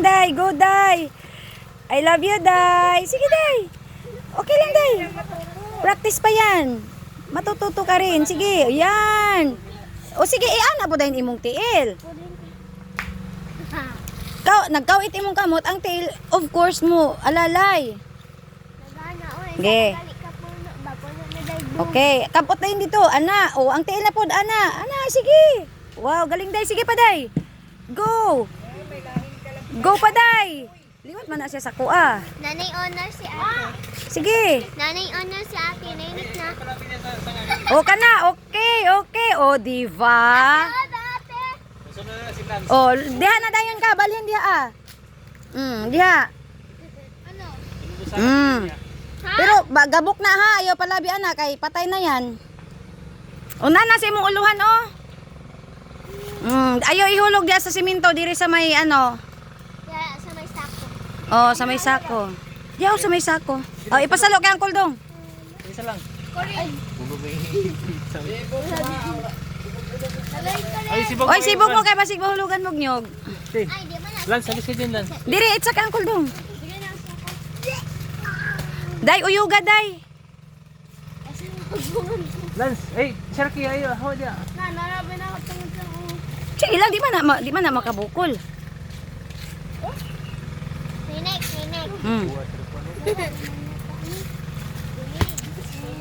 day. Go, day. I love you, day. Sige, day. Okay lang, day. Practice pa yan. Matututo ka rin. Sige, yan. O sige, ana po dahil imong tiil. Nagkawit imong kamot, ang tail, of course mo, alalay. Okay. Okay, kapot na yun dito, ana. O, ang tail na po, ana. Ana, sige. Wow, galing day. Sige pa, day. Go. Go pa, day. Liwat man na siya sa kuha. Nanay honor si ate. Sige. Nanay honor si ate. Nainit na. O, ka na. Okay, okay. O, diba? Ate! O, diha na dayon ka. Balhin diha, ah. Diha. Ano? Pero, gabok na, ha. Ayaw palabi, anak. Kay patay na yan. O, nana sa imong uluhan, o. Ayaw ihulog diha sa simento. Diri sa may, ano. Kaya sa may sako. Oh, sa may sako. Diyaw sa may sako. Oh, ipasalo kay Uncle Dong. Isa lang. Ay, sibog. Oy, sibog mo kay basig mahulugan mo nyog. Okay. Ay, di ba na? Lance, alis ka dyan, Lance. Diri itsa kay Uncle Dong. Sige na sa ako. Day uyuga day. Kasi magbungan ko. Lance, ay, Sharky, ayo, hawa dyan. Na, narabi na ako tungod sa ako. Che, ilang di man na makabukol. Ninek.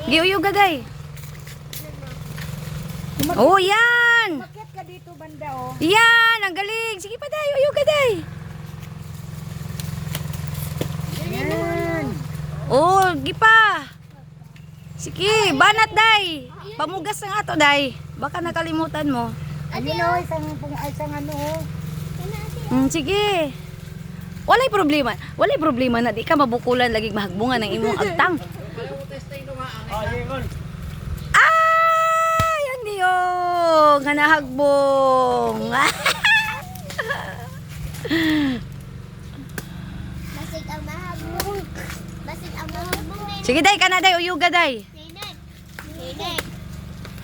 Gi uyuga day. Oh, yan. Bakit ka dito banda oh? Yan, ang galing. Sige pa day, uyuga day. Yan. Oh, gi pa. Sige, banat day. Pamugas na nga to day. Baka nakalimutan mo. Ayun oh, isang ano oh. Sige. Walay problema. Walay problema na di ka mabukulan lagi mahagbungan ng imong agtang. Ay, ano yun? Hanahagbong. Basig ang mahabong. Basig ang mahabong. Sige day, kana day, uyuga day. Ninek.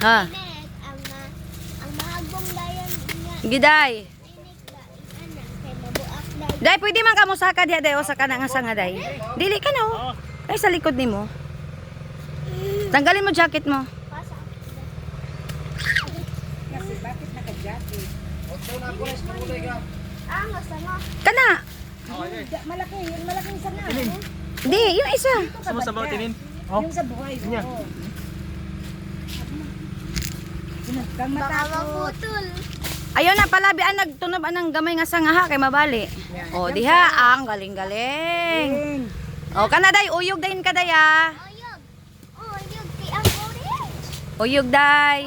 Ha? Ang mahabong dayan niya. Sige day. Ninek ba? Anak, kay mabuak dayan. Day, pwede man ka mo saka diha day o saka na nga sanga day. Dili ka na oh. Ay, sa likod nimo. Tanggalin mo jacket mo. Pasa. Kasi bakit naka-jacket? Angas na. Kana. Malaki, yung malaking isa nga. Oh. Di, yung isa. Sama sa bawat tinin. Oh. Yung sa buhay. Niya. Oo. Kang Baka matakot. maputol. Ayaw na palabian nagtunob anang gamay nga sanga ha kay mabali. O diha ang galing-galing. O kana day uyog dahin ka day ah. Oyog. Oyog. Kay ang orange. Uyog day.